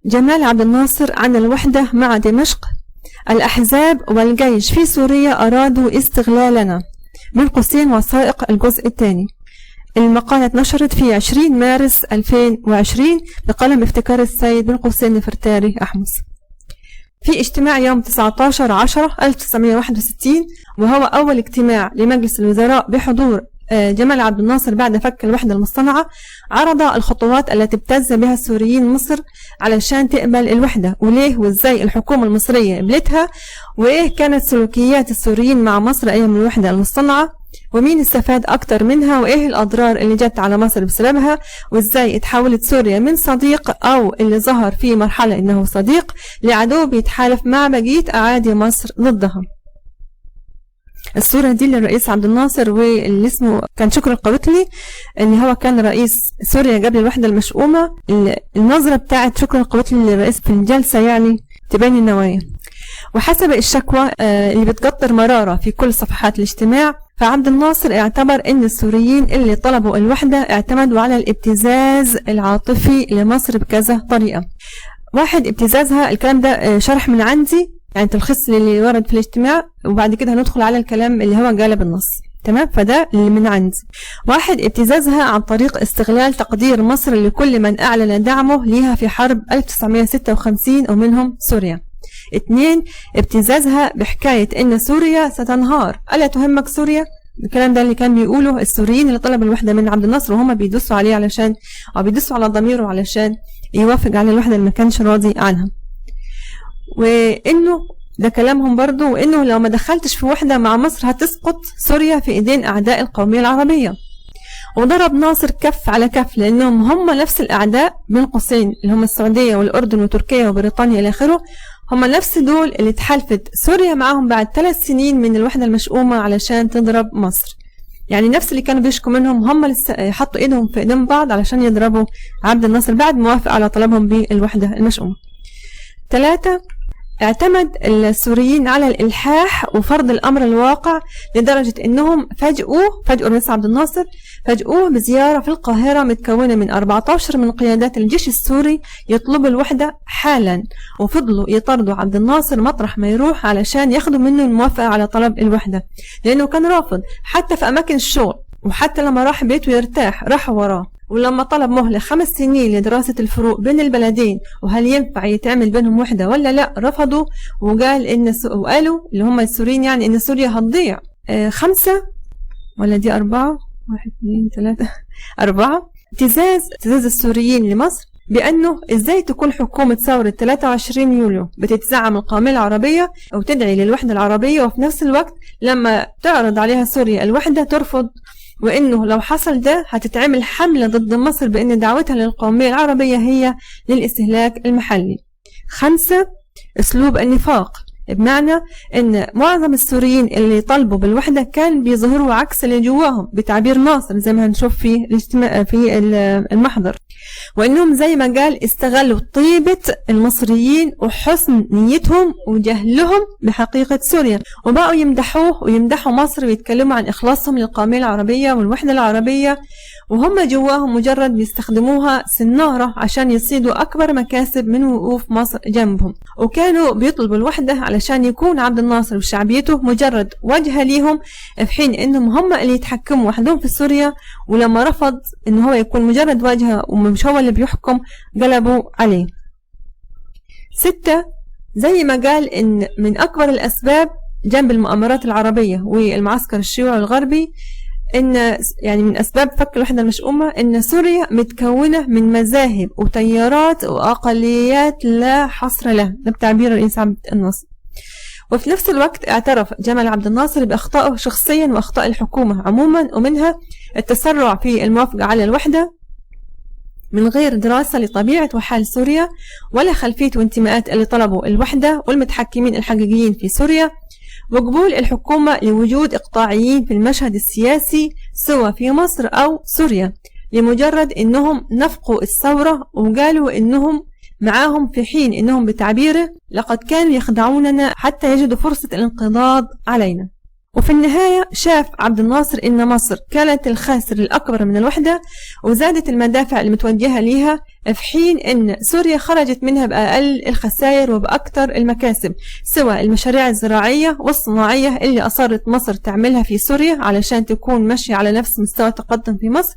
جمال عبد الناصر عن الوحدة مع دمشق. الأحزاب والجيش في سوريا أرادوا استغلالنا، من قوسين وثائق الجزء الثاني. المقالة اتنشرت في 20 مارس 2020 بقلم افتكار السيد من قوسين نفرتاري أحمس، في اجتماع يوم 19/10/1961، وهو أول اجتماع لمجلس الوزراء بحضور جمال عبد الناصر بعد فك الوحدة المصطنعة. عرض الخطوات التي ابتز بها السوريين مصر علشان تقبل الوحدة، وليه وازاي الحكومة المصرية قبلتها، وايه كانت سلوكيات السوريين مع مصر ايام الوحدة المصطنعة، ومين استفاد اكتر منها، وايه الاضرار اللي جت على مصر بسببها، وازاي اتحولت سوريا من صديق او اللي ظهر في مرحلة انه صديق لعدو بيتحالف مع بقية اعادي مصر ضدها. الصورة دي للرئيس عبد الناصر، واللي اسمه كان شكري القبطلي اللي هو كان رئيس سوريا قبل الوحدة المشؤومة. النظرة بتاعت شكري القبطلي للرئيس في الجلسة يعني تبين النوايا. وحسب الشكوى اللي بتقطر مرارة في كل صفحات الاجتماع، فعبد الناصر اعتبر ان السوريين اللي طلبوا الوحدة اعتمدوا على الابتزاز العاطفي لمصر بكذا طريقة. واحد، ابتزازها، الكلام ده شرح من عندي يعني تلخيص اللي ورد في الاجتماع، وبعد كده هندخل على الكلام اللي هو قاله بالنص. تمام، فده اللي من عندي. واحد، ابتزازها عن طريق استغلال تقدير مصر لكل من اعلن دعمه ليها في حرب 1956 ومنهم سوريا. 2، ابتزازها بحكاية ان سوريا ستنهار، ألا تهمك سوريا؟ الكلام ده اللي كان بيقوله السوريين اللي طلبوا الوحدة من عبد الناصر، وهم بيدوسوا عليه علشان، او بيدوسوا على ضميره علشان يوافق على الوحدة اللي ما كانش راضي عنها. وانه ده كلامهم برضو، وانه لو ما دخلتش في وحدة مع مصر هتسقط سوريا في ايدين اعداء القومية العربية. وضرب ناصر كف على كف، لانهم هم نفس الاعداء بين قوسين اللي هم السعودية والاردن وتركيا وبريطانيا الى اخره، هم نفس دول اللي اتحالفت سوريا معاهم بعد 3 سنين من الوحدة المشؤومة علشان تضرب مصر. يعني نفس اللي كانوا بيشكوا منهم هم اللي حطوا ايدهم في ايدين بعض علشان يضربوا عبد الناصر بعد موافق على طلبهم بالوحدة المشؤومة. 3، اعتمد السوريين على الإلحاح وفرض الأمر الواقع، لدرجة أنهم فاجئوا الرئيس عبد الناصر، فاجئوه بزيارة في القاهرة متكونة من 14 من قيادات الجيش السوري يطلبوا الوحدة حالا، وفضلوا يطردوا عبد الناصر مطرح ما يروح علشان ياخدوا منه الموافقة على طلب الوحدة، لأنه كان رافض حتى في أماكن الشغل، وحتى لما راح بيته يرتاح راحوا وراه. ولما طلب مهلة 5 سنين لدراسة الفروق بين البلدين وهل ينفع يتعمل بينهم وحدة ولا لا، رفضوا وقالوا اللي هم السوريين يعني ان سوريا هتضيع. 5 ولا دي 4، 1 2 3 4، ابتزاز السوريين لمصر بأنه ازاي تكون حكومة ثورة 23 يوليو بتتزعم القومية العربية أو تدعي للوحدة العربية، وفي نفس الوقت لما تعرض عليها سوريا الوحدة ترفض، وإنه لو حصل ده هتتعمل حملة ضد مصر بأن دعوتها للقومية العربية هي للاستهلاك المحلي. 5، أسلوب النفاق، بمعنى ان معظم السوريين اللي طلبوا بالوحدة كان بيظهروا عكس اللي جواهم بتعبير ناصر زي ما هنشوف في المحضر، وانهم زي ما قال استغلوا طيبة المصريين وحسن نيتهم وجهلهم بحقيقة سوريا، وبقوا يمدحوه ويمدحوا مصر ويتكلموا عن اخلاصهم للقومية العربية والوحدة العربية، وهم جواهم مجرد بيستخدموها سنارة عشان يصيدوا أكبر مكاسب من وقوف مصر جنبهم. وكانوا بيطلبوا الوحدة علشان يكون عبد الناصر وشعبيته مجرد وجهة ليهم، في حين إنهم هم اللي يتحكموا وحدهم في سوريا، ولما رفض إن هو يكون مجرد وجهة ومش هو اللي بيحكم قلبوا عليه. 6، زي ما قال إن من أكبر الأسباب جنب المؤامرات العربية والمعسكر الشيوعي الغربي، إن يعني من أسباب فك الوحدة المشؤومة إن سوريا متكونة من مذاهب وتيارات وأقليات لا حصر لها، ده بتعبير الرئيس عبد الناصر. وفي نفس الوقت اعترف جمال عبد الناصر بأخطائه شخصيا وأخطاء الحكومة عموما، ومنها التسرع في الموافقة على الوحدة من غير دراسة لطبيعة وحال سوريا ولا خلفية وانتماءات اللي طلبوا الوحدة والمتحكمين الحقيقيين في سوريا، وقبول الحكومة لوجود إقطاعيين في المشهد السياسي سواء في مصر أو سوريا، لمجرد إنهم نفقوا الثورة وقالوا إنهم معاهم، في حين إنهم بتعبيره لقد كانوا يخدعوننا حتى يجدوا فرصة الانقضاض علينا. وفي النهاية شاف عبد الناصر إن مصر كانت الخاسر الأكبر من الوحدة، وزادت المدافع المتوجهة ليها، في حين إن سوريا خرجت منها بأقل الخسائر وبأكثر المكاسب، سواء المشاريع الزراعية والصناعية اللي أصرت مصر تعملها في سوريا علشان تكون ماشية على نفس مستوى التقدم في مصر،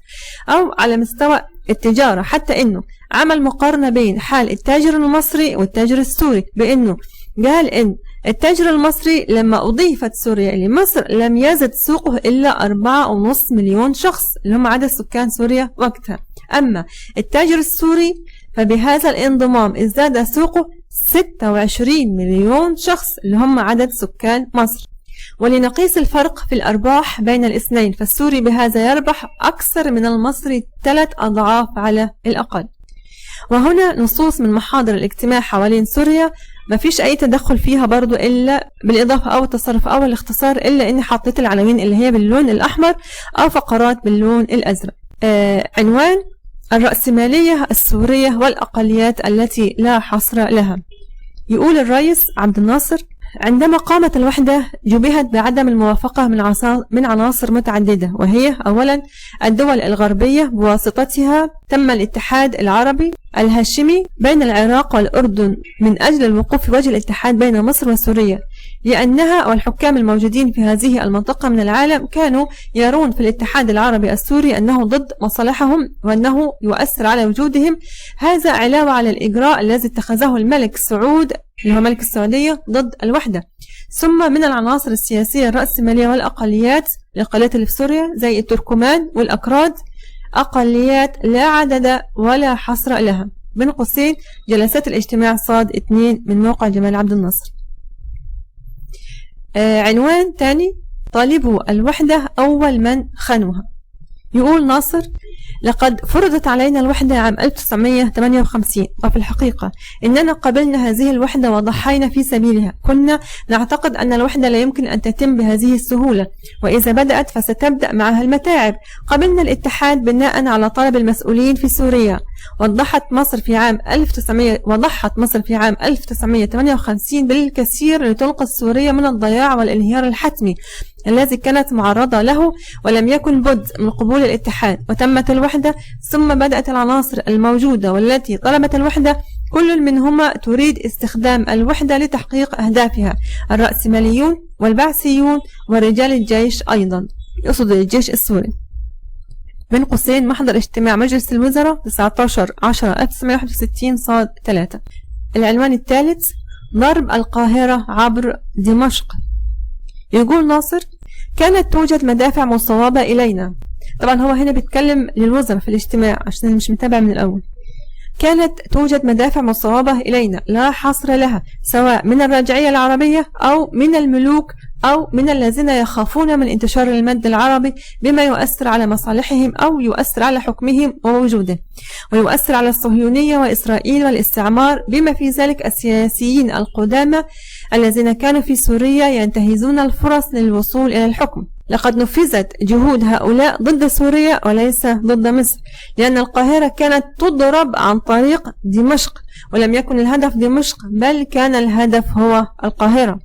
أو على مستوى التجارة، حتى إنه عمل مقارنة بين حال التاجر المصري والتاجر السوري، بإنه قال إن التاجر المصري لما أضيفت سوريا لمصر لم يزد سوقه إلا 4.5 مليون شخص اللي هم عدد سكان سوريا وقتها، أما التاجر السوري فبهذا الانضمام ازداد سوقه 26 مليون شخص اللي هم عدد سكان مصر. ولنقيس الفرق في الأرباح بين الاثنين، فالسوري بهذا يربح أكثر من المصري 3 أضعاف على الأقل. وهنا نصوص من محاضر الاجتماع حوالين سوريا ما فيش أي تدخل فيها برضو إلا بالإضافة أو التصرف أو الاختصار، إلا إني حطيت العناوين اللي هي باللون الأحمر أو فقرات باللون الأزرق. عنوان: الرأسمالية السورية والأقليات التي لا حصر لها. يقول الرئيس عبد الناصر: عندما قامت الوحدة جبهت بعدم الموافقة من عناصر متعددة، وهي أولا الدول الغربية بواسطتها تم الاتحاد العربي الهاشمي بين العراق والأردن من أجل الوقوف في وجه الاتحاد بين مصر وسوريا، لأنها والحكام الموجودين في هذه المنطقة من العالم كانوا يرون في الاتحاد العربي السوري أنه ضد مصالحهم وأنه يؤثر على وجودهم، هذا علاوة على الإجراء الذي اتخذه الملك سعود اللي هو ملك السعودية ضد الوحدة. ثم من العناصر السياسية الرأسمالية والأقليات، الأقليات اللي في سوريا زي التركمان والأكراد، أقليات لا عدد ولا حصر لها. بين قوسين جلسات الاجتماع صاد 2 من موقع جمال عبد الناصر. عنوان تاني: طالبوا الوحدة أول من خانوها. يقول ناصر: لقد فرضت علينا الوحدة عام 1958، وفي الحقيقة إننا قبلنا هذه الوحدة وضحينا في سبيلها. كنا نعتقد أن الوحدة لا يمكن أن تتم بهذه السهولة، وإذا بدأت فستبدأ معها المتاعب. قبلنا الاتحاد بناء على طلب المسؤولين في سوريا. وضحت مصر في عام 1958 بالكثير لتنقذ سوريا من الضياع والانهيار الحتمي الذي كانت معرضة له، ولم يكن بد من قبول الاتحاد، وتمت الوحدة. ثم بدأت العناصر الموجودة والتي طلبت الوحدة كل منهما تريد استخدام الوحدة لتحقيق أهدافها: الرأسماليون والبعثيون ورجال الجيش أيضا، يقصد الجيش السوري. بين قوسين محضر اجتماع مجلس الوزراء 19/10/1961 صاد 3. العنوان الثالث: ضرب القاهرة عبر دمشق. يقول ناصر: كانت توجد مدافع مصوبة إلينا. طبعا هو هنا بيتكلم للوزراء في الاجتماع عشان مش متابع من الأول. كانت توجد مدافع مصوبة إلينا لا حصر لها، سواء من الرجعية العربية أو من الملوك أو من الذين يخافون من انتشار المد العربي بما يؤثر على مصالحهم أو يؤثر على حكمهم ووجوده، ويؤثر على الصهيونية وإسرائيل والاستعمار، بما في ذلك السياسيين القدامى الذين كانوا في سوريا ينتهزون الفرص للوصول إلى الحكم. لقد نفذت جهود هؤلاء ضد سوريا وليس ضد مصر، لأن القاهرة كانت تضرب عن طريق دمشق، ولم يكن الهدف دمشق بل كان الهدف هو القاهرة.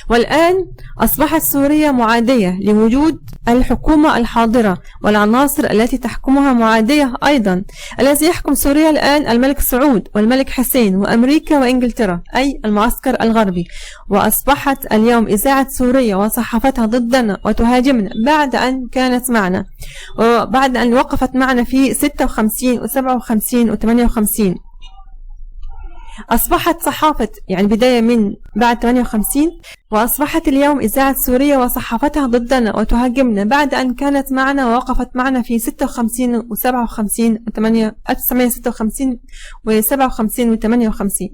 والآن أصبحت سوريا معادية لوجود الحكومة الحاضرة، والعناصر التي تحكمها معادية أيضا. الذي يحكم سوريا الآن الملك سعود والملك حسين وأمريكا وإنجلترا، أي المعسكر الغربي. وأصبحت اليوم إذاعة سوريا وصحافتها ضدنا وتهاجمنا بعد أن كانت معنا، وبعد أن وقفت معنا في 56 و57 و58. أصبحت صحافة يعني بداية من بعد 58، وأصبحت اليوم إذاعة سوريا وصحافتها ضدنا وتهاجمنا بعد أن كانت معنا ووقفت معنا في 56 و57 1956 و57 و58.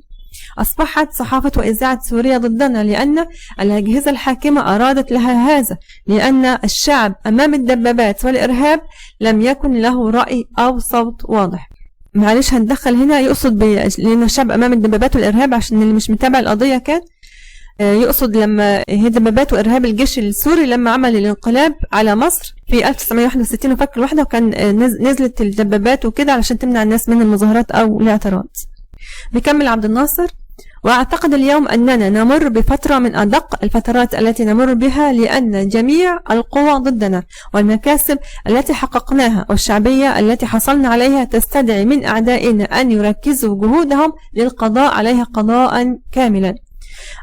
أصبحت صحافة وإذاعة سوريا ضدنا لأن الأجهزة الحاكمة أرادت لها هذا، لأن الشعب أمام الدبابات والإرهاب لم يكن له رأي أو صوت واضح. معلش هندخل هنا يقصد لأن الشعب أمام الدبابات والإرهاب، عشان اللي مش متابع القضية كان يقصد لما هي دبابات وإرهاب الجيش السوري لما عمل الانقلاب على مصر في 1961 وفك الوحدة، وكان نزلت الدبابات وكده علشان تمنع الناس من المظاهرات أو الاعتراض. بيكمل عبد الناصر: وأعتقد اليوم أننا نمر بفترة من أدق الفترات التي نمر بها، لأن جميع القوى ضدنا، والمكاسب التي حققناها والشعبية التي حصلنا عليها تستدعي من أعدائنا أن يركزوا جهودهم للقضاء عليها قضاء كاملا.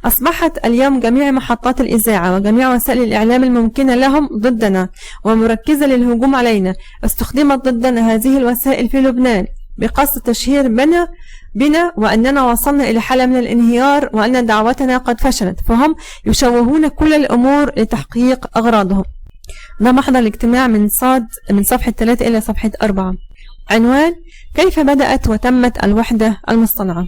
أصبحت اليوم جميع محطات الإذاعة وجميع وسائل الإعلام الممكنة لهم ضدنا ومركزة للهجوم علينا. استخدمت ضدنا هذه الوسائل في لبنان بقصد تشهير بنا وأننا وصلنا إلى حالة من الانهيار وأن دعوتنا قد فشلت، فهم يشوهون كل الأمور لتحقيق أغراضهم. ده محضر الاجتماع من صفحة 3 إلى صفحة 4. عنوان: كيف بدأت وتمت الوحدة المصطنعة.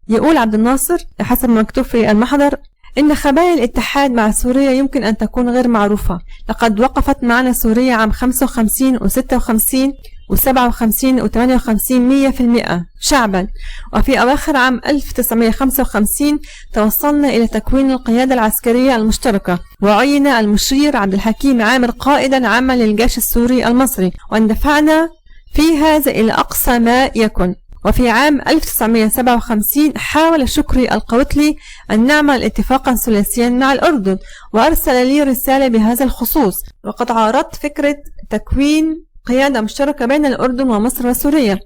يقول عبد الناصر حسب ما مكتوب في المحضر: إن خبايا الاتحاد مع سوريا يمكن أن تكون غير معروفة. لقد وقفت معنا سوريا عام 55 و56 و57 و58 100% شعبا، وفي أواخر عام 1955 توصلنا إلى تكوين القيادة العسكرية المشتركة، وعين المشير عبد الحكيم عامر قائدا عاما للجيش السوري المصري، واندفعنا في هذا إلى أقصى ما يكن. وفي عام 1957 حاول شكري القوتلي أن نعمل اتفاقا ثلاثيا مع الأردن، وأرسل لي رسالة بهذا الخصوص، وقد عارضت فكرة تكوين قيادة مشتركة بين الأردن ومصر وسوريا،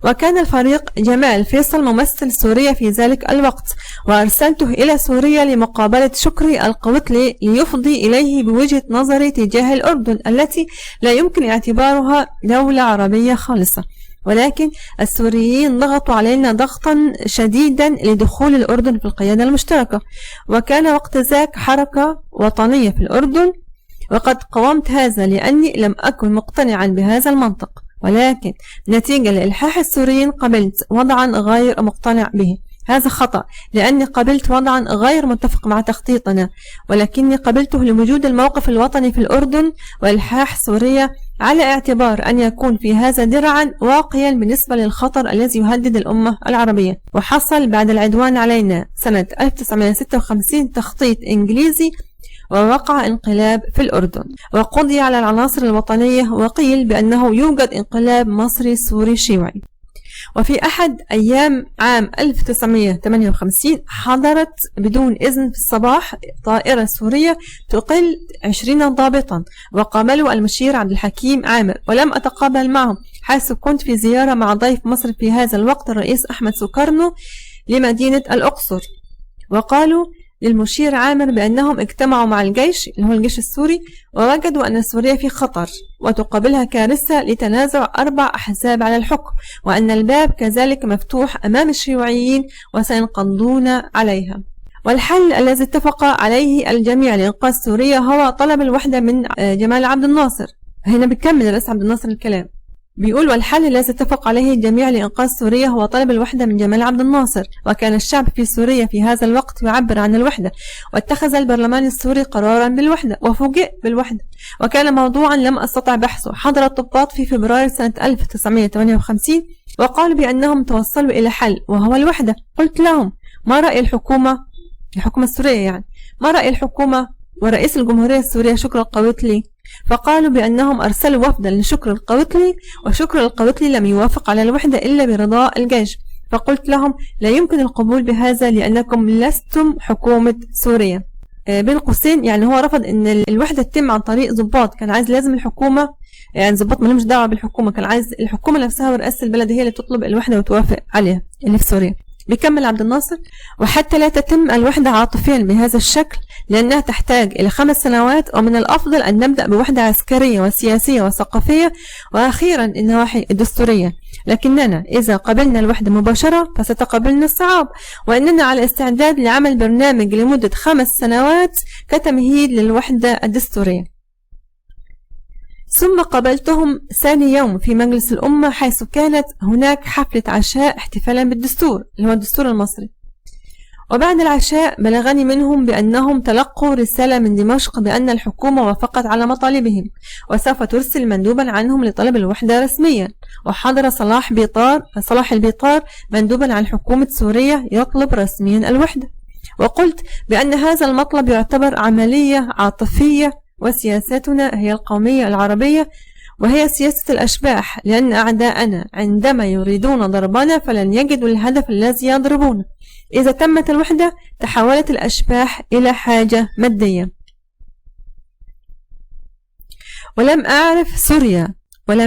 وكان الفريق جمال فيصل ممثل سوريا في ذلك الوقت، وأرسلته إلى سوريا لمقابلة شكري القوتلي ليفضي إليه بوجهة نظري تجاه الأردن التي لا يمكن اعتبارها دولة عربية خالصة، ولكن السوريين ضغطوا علينا ضغطا شديدا لدخول الأردن في القيادة المشتركة، وكان وقت ذاك حركة وطنية في الأردن، وقد قاومت هذا لأني لم أكن مقتنعا بهذا المنطق، ولكن نتيجة لإلحاح السوريين قبلت وضعا غير مقتنع به. هذا خطأ، لأني قبلت وضعا غير متفق مع تخطيطنا، ولكني قبلته لوجود الموقف الوطني في الأردن وإلحاح سوريا، على اعتبار أن يكون في هذا درعا واقيا بالنسبة للخطر الذي يهدد الأمة العربية. وحصل بعد العدوان علينا سنة 1956 تخطيط إنجليزي، ووقع انقلاب في الأردن، وقضي على العناصر الوطنية، وقيل بأنه يوجد انقلاب مصري سوري شيوعي. وفي أحد أيام عام 1958 حضرت بدون إذن في الصباح طائرة سورية تقل 20 ضابطا، وقابلوا المشير عبد الحكيم عامر، ولم أتقابل معهم حيث كنت في زيارة مع ضيف مصر في هذا الوقت الرئيس أحمد سكرنو لمدينة الأقصر، وقالوا للمشير عامر بأنهم اجتمعوا مع الجيش اللي هو الجيش السوري، ووجدوا أن سوريا في خطر وتقابلها كارثة لتنازع 4 أحزاب على الحكم، وأن الباب كذلك مفتوح أمام الشيوعيين وسينقضون عليها. والحل الذي اتفق عليه الجميع لإنقاذ سوريا هو طلب الوحدة من جمال عبد الناصر. هنا بيكمل الرئيس عبد الناصر الكلام، بيقول: والحل الذي اتفق عليه الجميع لإنقاذ سوريا هو طلب الوحدة من جمال عبد الناصر. وكان الشعب في سوريا في هذا الوقت يعبر عن الوحدة، واتخذ البرلمان السوري قرارا بالوحدة، وفوجئ بالوحدة، وكان موضوعا لم أستطع بحثه. حضر الضباط في فبراير سنة 1958 وقالوا بأنهم توصلوا إلى حل وهو الوحدة. قلت لهم: ما رأي الحكومة السورية يعني ما رأي الحكومة ورئيس الجمهورية السورية شكر القوتلي؟ فقالوا بأنهم أرسلوا وفدا لشكر القوتلي، وشكر القوتلي لم يوافق على الوحدة إلا برضاء الجيش. فقلت لهم: لا يمكن القبول بهذا لأنكم لستم حكومة سوريا. بين قوسين يعني هو رفض أن الوحدة تتم عن طريق ضباط، كان عايز لازم الحكومة، يعني ضباط ما لهمش دعوة بالحكومة، كان عايز الحكومة نفسها ورئاسة البلد هي اللي تطلب الوحدة وتوافق عليها اللي في سوريا. بيكمل عبد الناصر: وحتى لا تتم الوحدة عاطفيا بهذا الشكل لأنها تحتاج إلى 5 سنوات، ومن الأفضل أن نبدأ بوحدة عسكرية وسياسية وثقافية، وأخيرا النواحي الدستورية. لكننا إذا قبلنا الوحدة مباشرة فستقابلنا الصعاب، وإننا على استعداد لعمل برنامج لمدة 5 سنوات كتمهيد للوحدة الدستورية. ثم قابلتهم ثاني يوم في مجلس الأمة، حيث كانت هناك حفلة عشاء احتفالا بالدستور اللي هو الدستور المصري. وبعد العشاء بلغني منهم بأنهم تلقوا رسالة من دمشق بأن الحكومة وافقت على مطالبهم، وسوف ترسل مندوبا عنهم لطلب الوحدة رسميا. وحضر صلاح البيطار مندوبا عن حكومة سوريا يطلب رسميا الوحدة. وقلت بأن هذا المطلب يعتبر عملية عاطفية، وسياساتنا هي القومية العربية، وهي سياسة الأشباح، لأن أعداءنا عندما يريدون ضربنا فلن يجدوا الهدف الذي يضربونه. إذا تمت الوحدة تحولت الأشباح إلى حاجة مادية. ولم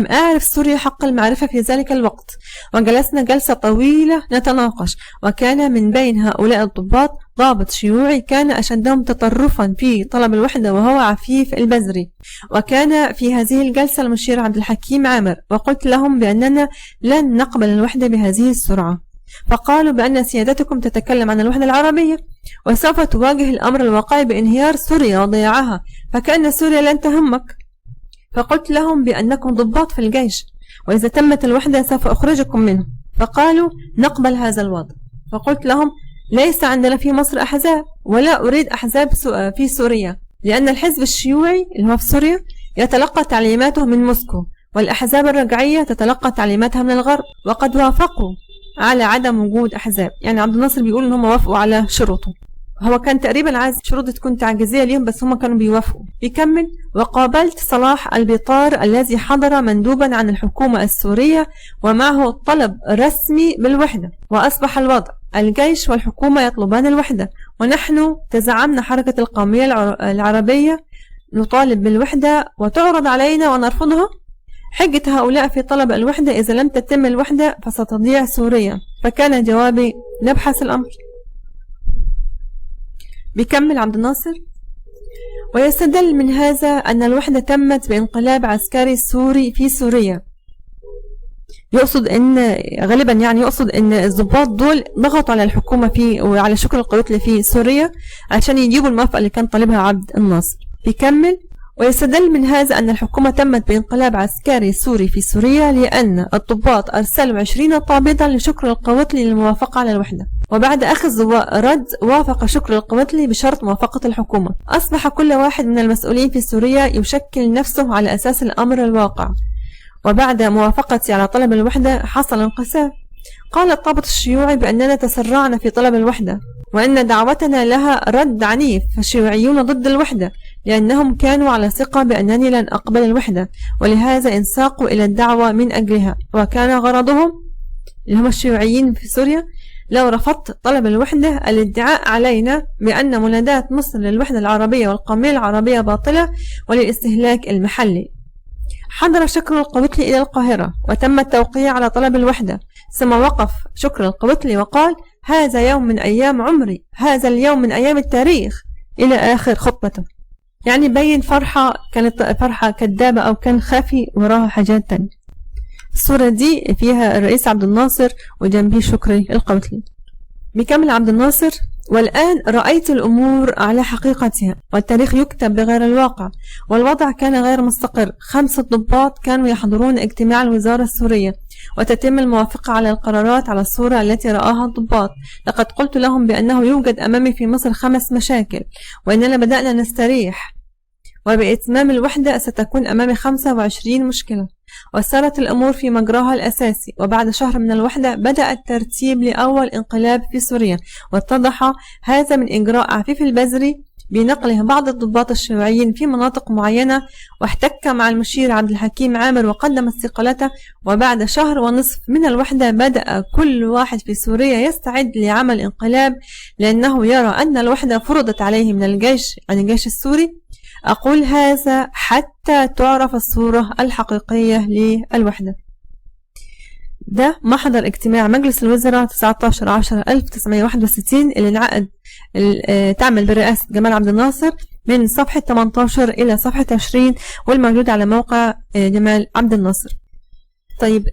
أعرف سوريا حق المعرفة في ذلك الوقت، وجلسنا جلسة طويلة نتناقش، وكان من بين هؤلاء الضباط ضابط شيوعي كان أشدهم تطرفا في طلب الوحدة وهو عفيف البزري، وكان في هذه الجلسة المشير عبد الحكيم عامر، وقلت لهم بأننا لن نقبل الوحدة بهذه السرعة، فقالوا بأن سيادتكم تتكلم عن الوحدة العربية وسوف تواجه الأمر الواقعي بانهيار سوريا وضياعها، فكأن سوريا لن تهمك. فقلت لهم بأنكم ضباط في الجيش، وإذا تمت الوحدة سوف أخرجكم منه، فقالوا نقبل هذا الوضع. فقلت لهم ليس عندنا في مصر أحزاب، ولا أريد أحزاب في سوريا، لأن الحزب الشيوعي اللي هو في سوريا يتلقى تعليماته من موسكو، والأحزاب الرجعية تتلقى تعليماتها من الغرب، وقد وافقوا على عدم وجود أحزاب. يعني عبد الناصر بيقول إن هم وافقوا على شروطه، هو كان تقريبا عايز شروط تكون تعجيزية ليهم بس هم كانوا بيوافقوا. بيكمل وقابلت صلاح البيطار الذي حضر مندوبا عن الحكومة السورية ومعه طلب رسمي بالوحدة، وأصبح الوضع الجيش والحكومة يطلبان الوحدة، ونحن تزعمنا حركة القومية العربية نطالب بالوحدة وتعرض علينا ونرفضها. حجة هؤلاء في طلب الوحدة إذا لم تتم الوحدة فستضيع سوريا، فكان جوابي نبحث الأمر. بيكمل عبد الناصر ويستدل من هذا أن الوحدة تمت بانقلاب عسكري سوري في سوريا. يقصد أن غالبا يقصد أن الضباط دول ضغطوا على الحكومة وعلى شكر القوات في سوريا عشان يجيبوا الموافقة اللي كان طالبها عبد الناصر. بيكمل ويستدل من هذا أن الحكومة تمت بانقلاب عسكري سوري في سوريا لأن الضباط أرسلوا 20 طابطا لشكر القواتلي للموافقة على الوحدة، وبعد أخذ رد وافق شكر القواتلي بشرط موافقة الحكومة. أصبح كل واحد من المسؤولين في سوريا يشكل نفسه على أساس الأمر الواقع، وبعد موافقتي على طلب الوحدة حصل انقسام. قال الضابط الشيوعي بأننا تسرعنا في طلب الوحدة وأن دعوتنا لها رد عنيف، فالشيوعيون ضد الوحدة لأنهم كانوا على ثقة بأنني لن أقبل الوحدة، ولهذا انساقوا إلى الدعوة من أجلها، وكان غرضهم اللي هم الشيوعيين في سوريا لو رفضت طلب الوحدة الادعاء علينا بأن منادات مصر للوحدة العربية والقومية العربية باطلة وللاستهلاك المحلي. حضر شكر القواتلي إلى القاهرة وتم التوقيع على طلب الوحدة، ثم وقف شكر القواتلي وقال هذا يوم من أيام عمري، هذا اليوم من أيام التاريخ، إلى آخر خطبته. يعني بين فرحة كانت فرحة كذابة أو كان خافي وراها حاجات تانية. الصورة دي فيها الرئيس عبد الناصر وجنبيه شكري القواتلي. بيكمل عبد الناصر والآن رأيت الأمور على حقيقتها، والتاريخ يكتب بغير الواقع، والوضع كان غير مستقر. 5 ضباط كانوا يحضرون اجتماع الوزارة السورية وتتم الموافقة على القرارات على الصورة التي رآها الضباط. لقد قلت لهم بأنه يوجد أمامي في مصر 5 مشاكل، وإننا بدأنا نستريح، وبإتمام الوحدة ستكون أمامي 25 مشكلة. وسارت الأمور في مجراها الأساسي، وبعد شهر من الوحدة بدأ الترتيب لأول انقلاب في سوريا، واتضح هذا من إجراء عفيف البزري بنقله بعض الضباط الشيوعيين في مناطق معينة، واحتك مع المشير عبد الحكيم عامر وقدم استقالته. وبعد شهر ونصف من الوحدة بدأ كل واحد في سوريا يستعد لعمل انقلاب، لأنه يرى أن الوحدة فرضت عليه من الجيش عن الجيش السوري. أقول هذا حتى تعرف الصورة الحقيقية للوحدة. ده محضر اجتماع مجلس الوزراء 19/10/1961 اللي انعقد تعمل برئاسة جمال عبد الناصر من صفحة 18 إلى صفحة 20، والموجود على موقع جمال عبد الناصر. طيب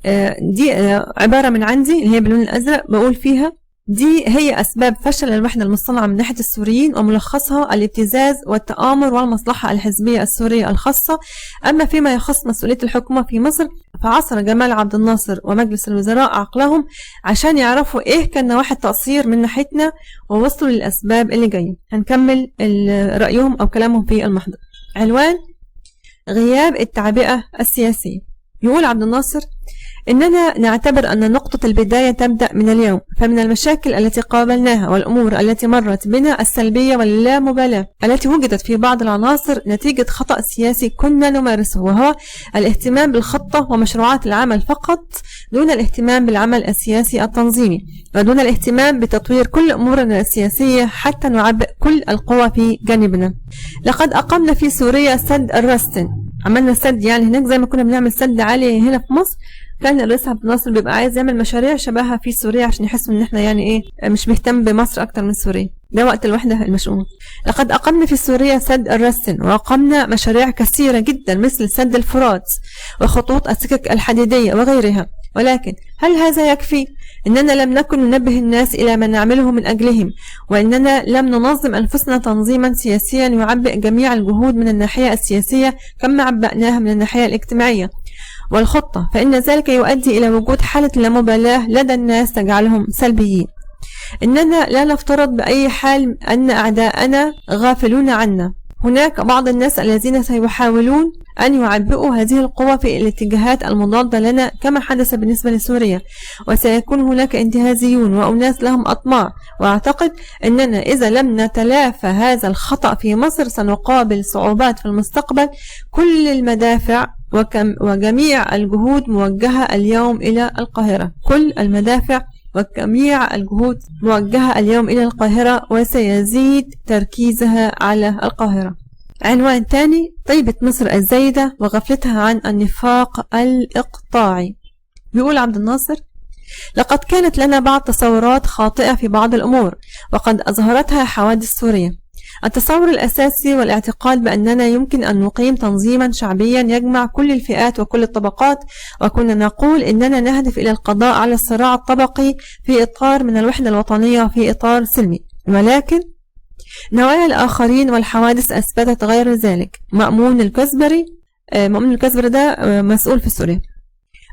دي عبارة من عندي اللي هي باللون الأزرق، بقول فيها دي هي أسباب فشل الوحدة المصطنعة من ناحية السوريين، وملخصها الابتزاز والتآمر والمصلحة الحزبية السورية الخاصة. أما فيما يخص مسؤولية الحكومة في مصر فعصر جمال عبد الناصر ومجلس الوزراء عقلهم عشان يعرفوا إيه كان نواحي التقصير من ناحيتنا، ووصلوا للأسباب اللي جاية. هنكمل رأيهم أو كلامهم في المحضر. عنوان: غياب التعبئة السياسية. يقول عبد الناصر: إننا نعتبر أن نقطة البداية تبدأ من اليوم، فمن المشاكل التي قابلناها والأمور التي مرت بنا السلبية واللامبالاة التي وجدت في بعض العناصر نتيجة خطأ سياسي كنا نمارسه، وهو الاهتمام بالخطة ومشروعات العمل فقط دون الاهتمام بالعمل السياسي التنظيمي، ودون الاهتمام بتطوير كل أمورنا السياسية حتى نعبئ كل القوى في جانبنا. لقد أقمنا في سوريا سد الرستن، عملنا سد يعني هناك زي ما كنا بنعمل سد عالي هنا في مصر. كان الرئيس عبد الناصر بيبقى عايز يعمل مشاريع شبهها في سوريا عشان يحسوا ان احنا يعني ايه مش مهتم بمصر اكتر من سوريا، ده وقت الوحدة المشؤومة. لقد أقمنا في سوريا سد الرستن، وأقمنا مشاريع كثيرة جدا مثل سد الفرات وخطوط السكك الحديدية وغيرها. ولكن هل هذا يكفي؟ إننا لم نكن ننبه الناس إلى ما نعمله من أجلهم، وإننا لم ننظم أنفسنا تنظيما سياسيا يعبئ جميع الجهود من الناحية السياسية كما عبأناها من الناحية الاجتماعية والخطة، فإن ذلك يؤدي إلى وجود حالة اللامبالاة لدى الناس تجعلهم سلبيين. إننا لا نفترض بأي حال أن أعداءنا غافلون عنا. هناك بعض الناس الذين سيحاولون أن يعبئوا هذه القوى في الاتجاهات المضادة لنا كما حدث بالنسبة لسوريا، وسيكون هناك انتهازيون وأناس لهم أطماع، وأعتقد أننا إذا لم نتلافى هذا الخطأ في مصر سنقابل صعوبات في المستقبل. كل المدافع وجميع الجهود موجهة اليوم إلى القاهرة، كل المدافع وجميع الجهود موجهة اليوم إلى القاهرة، وسيزيد تركيزها على القاهرة. عنوان تاني: طيبة مصر الزايدة وغفلتها عن النفاق الإقطاعي. بيقول عبد الناصر: لقد كانت لنا بعض تصورات خاطئة في بعض الأمور، وقد أظهرتها حوادث سوريا. التصور الأساسي والاعتقاد بأننا يمكن أن نقيم تنظيما شعبيا يجمع كل الفئات وكل الطبقات، وكنا نقول إننا نهدف إلى القضاء على الصراع الطبقي في إطار من الوحدة الوطنية في إطار سلمي. ولكن نوايا الآخرين والحوادث أثبتت غير ذلك. مأمون الكزبري ده مسؤول في سوريا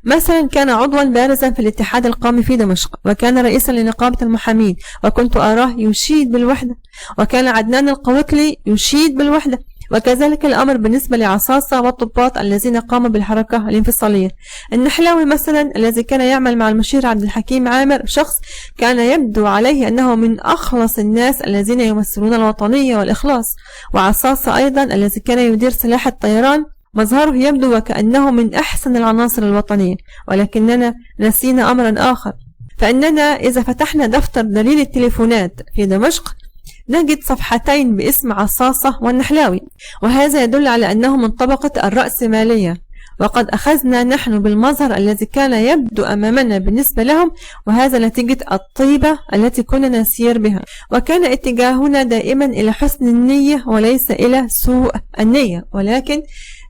مثلا كان عضوا بارزا في الاتحاد القومي في دمشق، وكان رئيسا لنقابة المحامين، وكنت أراه يشيد بالوحدة، وكان عدنان القوقلي يشيد بالوحدة، وكذلك الأمر بالنسبة لعصاصة والضباط الذين قاموا بالحركة الانفصالية. النحلاوي مثلا الذي كان يعمل مع المشير عبد الحكيم عامر، شخص كان يبدو عليه أنه من أخلص الناس الذين يمثلون الوطنية والإخلاص. وعصاصة أيضا الذي كان يدير سلاح الطيران، مظهره يبدو وكأنه من أحسن العناصر الوطنية. ولكننا نسينا أمرا آخر، فإننا إذا فتحنا دفتر دليل التليفونات في دمشق نجد صفحتين باسم عصاصة والنحلاوي، وهذا يدل على أنه من طبقة الرأسمالية، وقد أخذنا نحن بالمظهر الذي كان يبدو أمامنا بالنسبة لهم، وهذا نتيجة الطيبة التي كنا نسير بها، وكان اتجاهنا دائما إلى حسن النية وليس إلى سوء النية. ولكن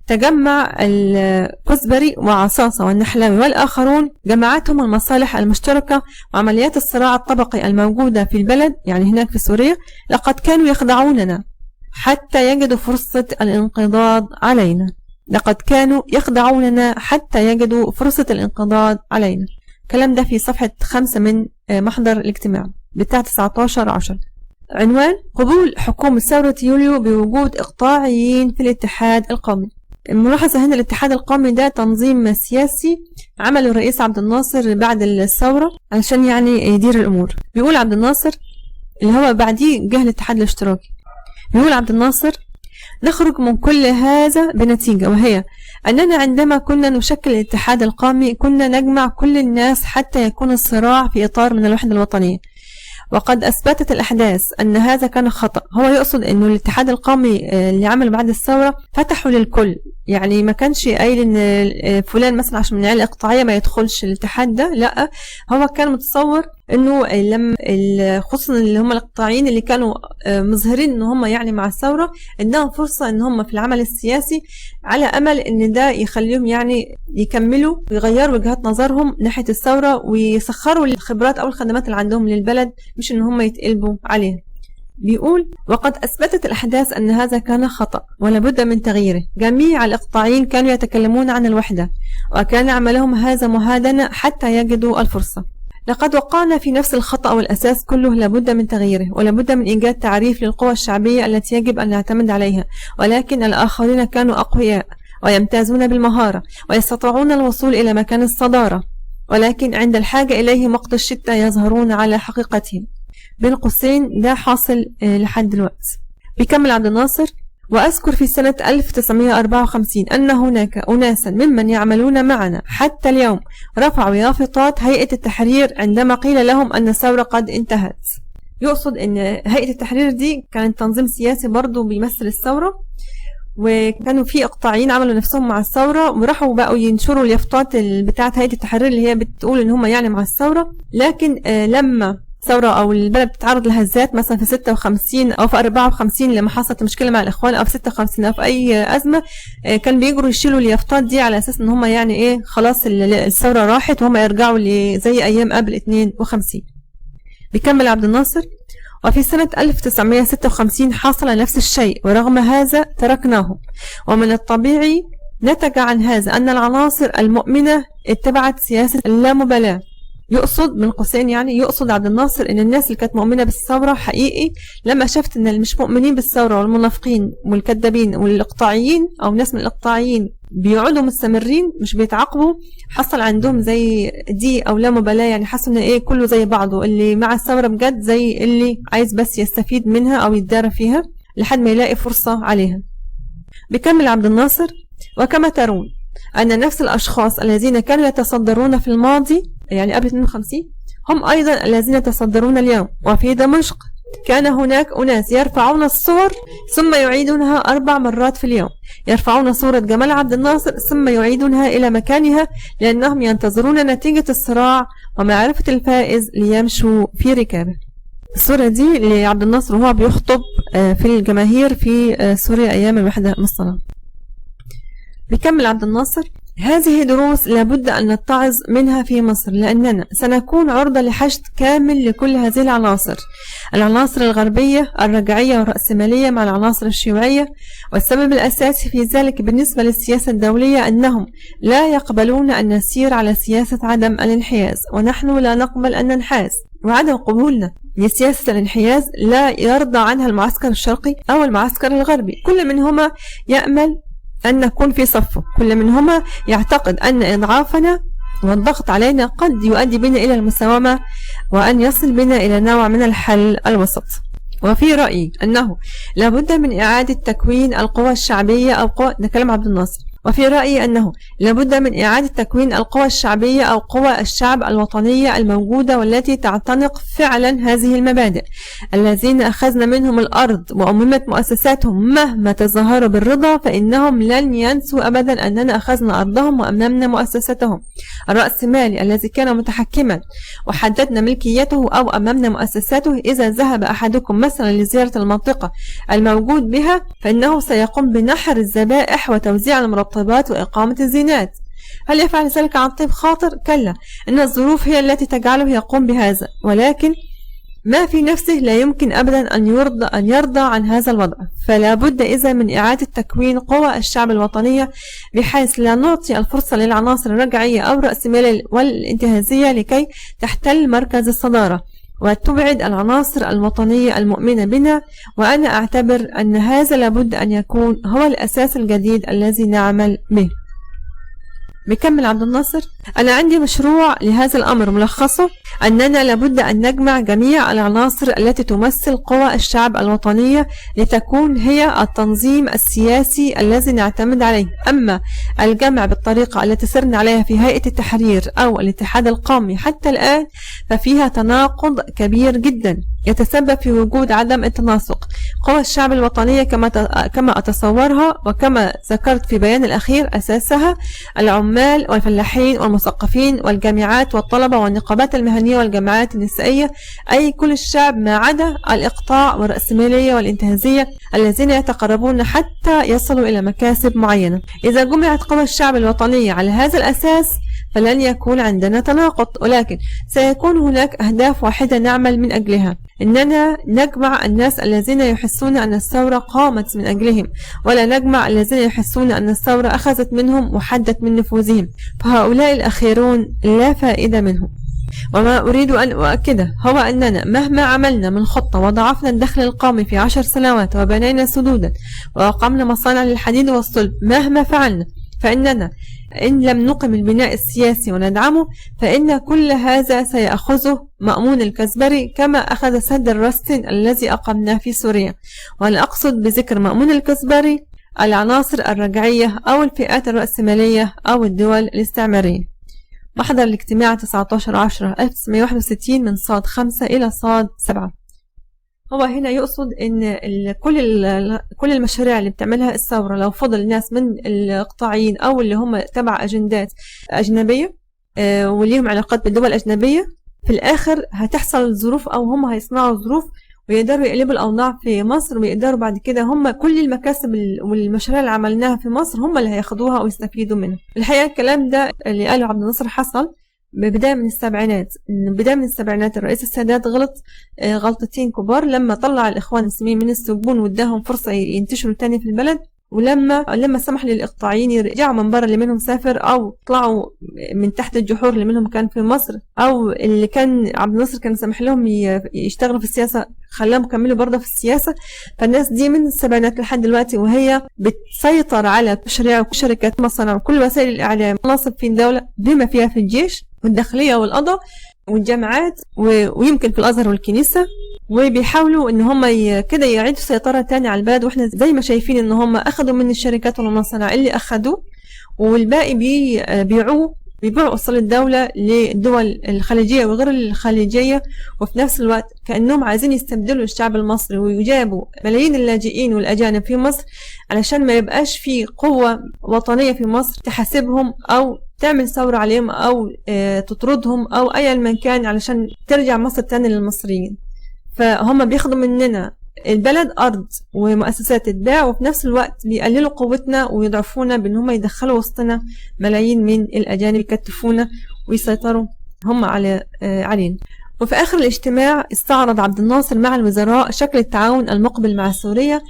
تجمع الكزبري وعصاصة والنحلاوي والآخرون جمعتهم المصالح المشتركة وعمليات الصراع الطبقي الموجودة في البلد، يعني هناك في سوريا. لقد كانوا يخدعوننا حتى يجدوا فرصة الانقضاض علينا. لقد كانوا يخدعوننا حتى يجدوا فرصة الانقضاض علينا. الكلام ده في صفحة 5 من محضر الاجتماع بتاع 19/10. عنوان: قبول حكومة ثورة يوليو بوجود إقطاعيين في الاتحاد القومي. الملاحظة هنا الاتحاد القومي ده تنظيم سياسي عمله الرئيس عبد الناصر بعد الثورة علشان يعني يدير الأمور. بيقول عبد الناصر اللي هو بعديه جه الاتحاد الاشتراكي. بيقول عبد الناصر: نخرج من كل هذا بنتيجة، وهي أننا عندما كنا نشكل الاتحاد القومي كنا نجمع كل الناس حتى يكون الصراع في إطار من الوحدة الوطنية، وقد أثبتت الأحداث أن هذا كان خطأ. هو يقصد أنه الاتحاد القومي اللي عمل بعد الثورة فتحوا للكل، يعني ما كانش قايل أن فلان مثلا عشان من العيلة الإقطاعية ما يدخلش الاتحاد ده، لا، هو كان متصور أنه لما خصوصا اللي هم الإقطاعيين اللي كانوا مظهرين أن هم يعني مع الثورة إنهم فرصة أن هم في العمل السياسي، على أمل أن ده يخليهم يعني يكملوا ويغيروا وجهات نظرهم ناحية الثورة ويسخروا الخبرات أو الخدمات اللي عندهم للبلد، مش أن هم يتقلبوا عليها. بيقول: وقد أثبتت الأحداث أن هذا كان خطأ ولابد من تغييره. جميع الإقطاعيين كانوا يتكلمون عن الوحدة، وكان عملهم هذا مهادنة حتى يجدوا الفرصة. لقد وقعنا في نفس الخطأ والأساس كله لابد من تغييره، ولابد من إيجاد تعريف للقوى الشعبية التي يجب أن نعتمد عليها. ولكن الآخرين كانوا أقوياء ويمتازون بالمهارة ويستطيعون الوصول إلى مكان الصدارة، ولكن عند الحاجة إليه وقت الشتاء يظهرون على حقيقتهم. بين قوسين ده حاصل لحد دلوقتي. بيكمل عبد الناصر: وأذكر في سنة 1954 أن هناك أناسا ممن يعملون معنا حتى اليوم رفعوا يافطات هيئة التحرير عندما قيل لهم أن الثورة قد انتهت. يقصد أن هيئة التحرير دي كانت تنظيم سياسي برضو بيمثل الثورة، وكانوا في إقطاعيين عملوا نفسهم مع الثورة وراحوا بقوا ينشروا اليافطات بتاعة هيئة التحرير اللي هي بتقول إن هم يعني مع الثورة. لكن لما ثورة أو البلد بتتعرض لهزات مثلا في 56 أو في 54 لما حصلت مشكلة مع الإخوان أو في 56 أو في أي أزمة، كان بيجروا يشيلوا اليافطات دي على أساس إن هم يعني إيه خلاص الثورة راحت وهم يرجعوا زي أيام قبل 52. بيكمل عبد الناصر: وفي سنة 1956 حصل نفس الشيء، ورغم هذا تركناه، ومن الطبيعي نتج عن هذا أن العناصر المؤمنة اتبعت سياسة اللامبالاة. يقصد من قوسين يعني يقصد عبد الناصر ان الناس اللي كانت مؤمنه بالثوره حقيقي لما شافت ان اللي مش مؤمنين بالثوره والمنافقين والكذابين والاقطاعيين او ناس من الاقطاعيين بيقعدوا مستمرين مش بيتعاقبوا، حصل عندهم زي دي او لا مبالاه، يعني حسوا ان ايه كله زي بعضه، اللي مع الثوره بجد زي اللي عايز بس يستفيد منها او يتدارى فيها لحد ما يلاقي فرصه عليها. بيكمل عبد الناصر: وكما ترون أن نفس الأشخاص الذين كانوا يتصدرون في الماضي يعني قبل 52 هم أيضا الذين يتصدرون اليوم. وفي دمشق كان هناك أناس يرفعون الصور ثم يعيدونها 4 مرات في اليوم، يرفعون صورة جمال عبد الناصر ثم يعيدونها إلى مكانها لأنهم ينتظرون نتيجة الصراع ومعرفة الفائز ليمشوا في ركابه. الصورة دي لعبد الناصر وهو بيخطب في الجماهير في سوريا أيام الوحدة المصطلحة. بيكمل عبد الناصر: هذه دروس لابد أن نتعظ منها في مصر، لأننا سنكون عرضة لحشد كامل لكل هذه العناصر الغربية الرجعية والرأسمالية مع العناصر الشيوعية. والسبب الأساسي في ذلك بالنسبة للسياسة الدولية أنهم لا يقبلون أن نسير على سياسة عدم الانحياز، ونحن لا نقبل أن ننحاز. وعدم قبولنا لسياسة الانحياز لا يرضى عنها المعسكر الشرقي أو المعسكر الغربي، كل منهما يأمل أن نكون في صفه، كل منهما يعتقد أن إضعافنا والضغط علينا قد يؤدي بنا إلى المساومة وأن يصل بنا إلى نوع من الحل الوسط. وفي رأيي أنه لابد من إعادة تكوين القوى الشعبية أو قوى، ده كلام عبد الناصر، وفي رأيي أنه لابد من إعادة تكوين القوى الشعبية أو قوى الشعب الوطنية الموجودة والتي تعتنق فعلا هذه المبادئ، الذين أخذنا منهم الأرض وأممت مؤسساتهم مهما تظاهروا بالرضا فإنهم لن ينسوا أبدا أننا أخذنا أرضهم وأممنا مؤسساتهم. الرأسمالي الذي كان متحكما وحددنا ملكيته أو أممنا مؤسساته، إذا ذهب أحدكم مثلا لزيارة المنطقة الموجود بها فإنه سيقوم بنحر الذبائح وتوزيع المرطبات وإقامة الزينات. هل يفعل ذلك عن طيب خاطر؟ كلا، إن الظروف هي التي تجعله يقوم بهذا، ولكن ما في نفسه لا يمكن أبدا أن يرضى عن هذا الوضع. فلا بد إذا من إعادة تكوين قوى الشعب الوطنية بحيث لا نعطي الفرصة للعناصر الرجعية أو الرأسمالية والانتهازية لكي تحتل مركز الصدارة وتبعد العناصر الوطنية المؤمنة بنا. وأنا أعتبر أن هذا لابد أن يكون هو الأساس الجديد الذي نعمل به. بيكمل عبد الناصر: أنا عندي مشروع لهذا الأمر، ملخصه أننا لابد أن نجمع جميع العناصر التي تمثل قوى الشعب الوطنية لتكون هي التنظيم السياسي الذي نعتمد عليه. أما الجمع بالطريقة التي سرنا عليها في هيئة التحرير أو الاتحاد القومي حتى الآن ففيها تناقض كبير جدا يتسبب في وجود عدم التناسق. قوى الشعب الوطنية كما أتصورها وكما ذكرت في بيان الأخير أساسها العمال والفلاحين والمثقفين والجامعات والطلبة والنقابات المهنية والجماعات النسائية، أي كل الشعب ما عدا الإقطاع والرأسمالية والانتهازية الذين يتقربون حتى يصلوا إلى مكاسب معينة. إذا جمعت قوى الشعب الوطنية على هذا الأساس فلن يكون عندنا تناقض، ولكن سيكون هناك أهداف واحدة نعمل من أجلها، إننا نجمع الناس الذين يحسون أن الثورة قامت من أجلهم، ولا نجمع الذين يحسون أن الثورة أخذت منهم وحدت من نفوذهم، فهؤلاء الأخيرون لا فائدة منهم. وما أريد أن أؤكده هو أننا مهما عملنا من خطة وضعفنا الدخل القومي في 10 سنوات وبنينا سدودا وأقمنا مصانع للحديد والصلب، مهما فعلنا فإننا إن لم نقم البناء السياسي وندعمه فإن كل هذا سيأخذه مأمون الكزبري كما أخذ سد الرستن الذي أقمناه في سوريا. وأنا أقصد بذكر مأمون الكزبري العناصر الرجعية أو الفئات الرأسمالية أو الدول الاستعمارية. محضر الاجتماع 19/10/1961 من صاد 5 إلى صاد 7. هو هنا يقصد ان كل المشاريع اللي بتعملها الثورة لو فضل ناس من الإقطاعيين او اللي هم تبع اجندات اجنبية وليهم علاقات بالدول الاجنبية، في الاخر هتحصل ظروف او هم هيصنعوا ظروف ويقدروا يقلبوا الاوضاع في مصر، ويقدروا بعد كده هم كل المكاسب والمشاريع اللي عملناها في مصر هم اللي هياخدوها ويستفيدوا منها. الحقيقة الكلام ده اللي قاله عبد الناصر حصل بداية من السبعينات. الرئيس السادات غلط غلطتين كبار لما طلع الإخوان المسلمين من السجون واداهم فرصة ينتشروا تاني في البلد، ولما سمح للإقطاعيين يرجعوا من برا اللي منهم سافر أو طلعوا من تحت الجحور اللي منهم كان في مصر، أو اللي كان عبد الناصر كان سمح لهم يشتغلوا في السياسة خلاهم يكملوا برضه في السياسة. فالناس دي من السبعينات لحد دلوقتي وهي بتسيطر على تشريع وشركات مصانع وكل وسائل الإعلام، مناصب في الدولة بما فيها في الجيش والداخلية والقضاء والجامعات ويمكن في الأزهر والكنيسة، وبيحاولوا ان هم كده يعيدوا سيطرة تاني على البلد. واحنا زي ما شايفين ان هم اخذوا من الشركات والمصانع اللي اخذوه، والباقي بيبيعوا اصول الدولة للدول الخليجية وغير الخليجية، وفي نفس الوقت كأنهم عايزين يستبدلوا الشعب المصري ويجابوا ملايين اللاجئين والأجانب في مصر علشان ما يبقاش في قوة وطنية في مصر تحاسبهم أو تعمل ثورة عليهم أو تطردهم أو أي من كان علشان ترجع مصر تاني للمصريين. فهم بياخدوا مننا البلد أرض ومؤسسات تتباع، وفي نفس الوقت بيقللوا قوتنا ويضعفونا بأن هم يدخلوا وسطنا ملايين من الأجانب يكتفونا ويسيطروا هم علينا. وفي آخر الاجتماع استعرض عبد الناصر مع الوزراء شكل التعاون المقبل مع سوريا.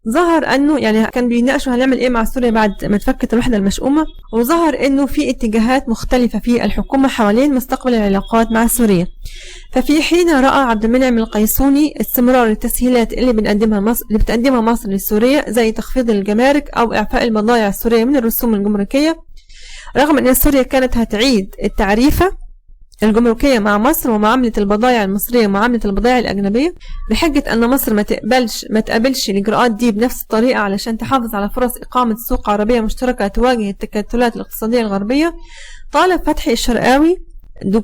ظهر انه يعني كان بيناقشوا هنعمل ايه مع سوريا بعد ما تفكت الوحده المشؤومه، وظهر انه في اتجاهات مختلفه في الحكومه حوالين مستقبل العلاقات مع سوريا. ففي حين راى عبد المنعم القيسوني استمرار التسهيلات اللي بتقدمها مصر لسوريا زي تخفيض الجمارك او اعفاء البضائع السوريه من الرسوم الجمركيه، رغم ان سوريا كانت هتعيد التعريفه الجمركية مع مصر ومعاملة البضائع المصرية ومعاملة البضائع الأجنبية، بحجة أن مصر ما تقبلش الإجراءات دي بنفس الطريقة علشان تحافظ على فرص إقامة سوق عربية مشتركة تواجه التكتلات الاقتصادية الغربية. طالب فتحي الشرقاوي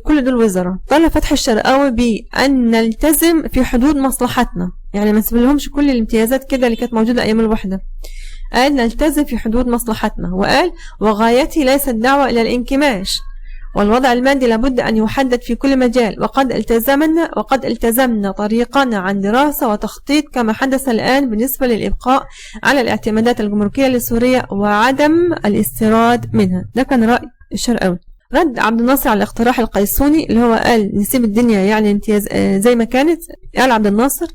كل دول وزراء طالب فتحي الشرقاوي بأن نلتزم في حدود مصلحتنا، يعني ما نسيبلهمش كل الامتيازات كده اللي كانت موجودة أيام الوحدة. قال نلتزم في حدود مصلحتنا، وقال وغايتي ليست دعوة إلى الانكماش، والوضع المادي لابد أن يحدد في كل مجال، وقد التزمنا طريقنا عن دراسة وتخطيط كما حدث الآن بالنسبة للإبقاء على الاعتمادات الجمركية لسوريا وعدم الاستيراد منها. ده كان رأي الشرقاوي. رد عبد الناصر على الاقتراح القيسوني اللي هو قال نسيب الدنيا يعني امتياز زي ما كانت. قال عبد الناصر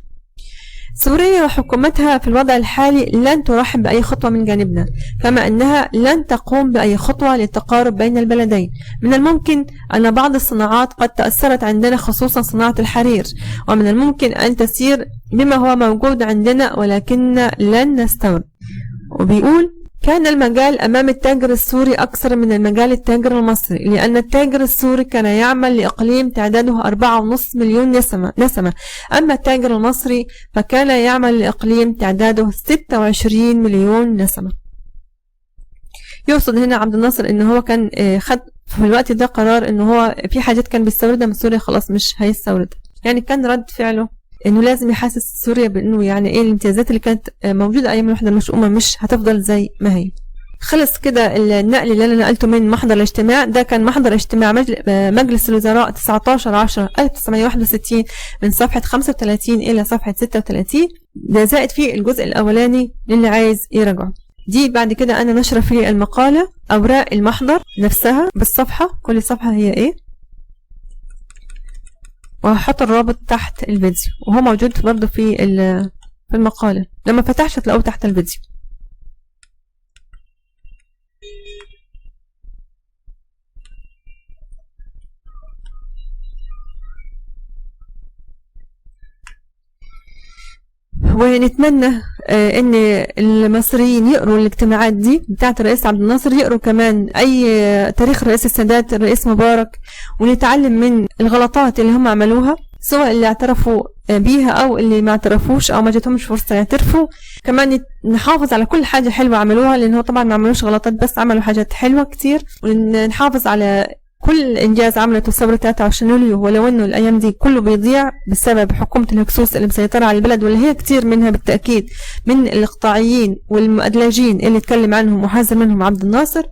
سوريا وحكومتها في الوضع الحالي لن ترحب بأي خطوة من جانبنا، كما أنها لن تقوم بأي خطوة للتقارب بين البلدين. من الممكن أن بعض الصناعات قد تأثرت عندنا خصوصا صناعة الحرير، ومن الممكن أن تسير بما هو موجود عندنا ولكن لن نستورد. وبيقول كان المجال أمام التاجر السوري أكثر من المجال التاجر المصري، لأن التاجر السوري كان يعمل لإقليم تعداده 4.5 مليون نسمة، أما التاجر المصري فكان يعمل لإقليم تعداده 26 مليون نسمة. يقصد هنا عبد الناصر إن هو كان خد في الوقت ده قرار إن هو في حاجات كان بيستوردها من سوريا خلاص مش هيستوردها، يعني كان رد فعله انه لازم يحسس سوريا بانه يعني ايه الامتيازات اللي كانت موجوده ايام الوحده المشؤومه مش هتفضل زي ما هي. خلص كده النقل اللي انا نقلته من محضر الاجتماع. ده كان محضر اجتماع مجلس الوزراء 19/10/1961 من صفحه 35 الى صفحه 36. ده زائد فيه الجزء الاولاني للي عايز يراجعه. دي بعد كده انا نشره في المقاله اوراق المحضر نفسها بالصفحه، كل صفحه هي ايه، وهحط الرابط تحت الفيديو وهو موجود برضه في المقالة، لما فتحش هتلاقوه تحت الفيديو. ونتمنى ان المصريين يقروا الاجتماعات دي بتاعت الرئيس عبد الناصر، يقروا كمان اي تاريخ الرئيس السادات الرئيس مبارك، ونتعلم من الغلطات اللي هم عملوها، سواء اللي اعترفوا بيها او اللي ما اعترفوش او ما جاتهمش فرصه يعترفوا. كمان نحافظ على كل حاجه حلوه عملوها، لان هو طبعا ما عملوش غلطات بس عملوا حاجات حلوه كتير، ونحافظ على كل انجاز عملته ثوره 23 يوليو، ولو انه الايام دي كله بيضيع بسبب حكومه الهكسوس اللي مسيطره على البلد، واللي هي كتير منها بالتاكيد من الاقطاعيين والمؤدلجين اللي اتكلم عنهم وحذر منهم عبد الناصر.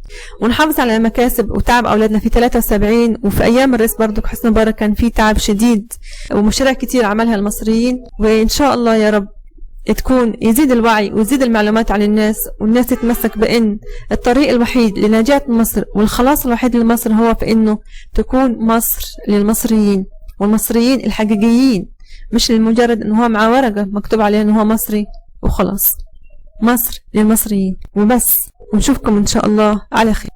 ونحافظ على مكاسب وتعب اولادنا في 73 وفي ايام الرئيس برضك حسني مبارك كان في تعب شديد ومشاريع كتير عملها المصريين. وان شاء الله يا رب تكون يزيد الوعي ويزيد المعلومات عن الناس، والناس تتمسك بأن الطريق الوحيد لنجاة مصر والخلاص الوحيد لمصر هو في أنه تكون مصر للمصريين، والمصريين الحقيقيين، مش للمجرد أنه هو مع ورقة مكتوب عليه أنه هو مصري وخلاص. مصر للمصريين وبس. ونشوفكم إن شاء الله على خير.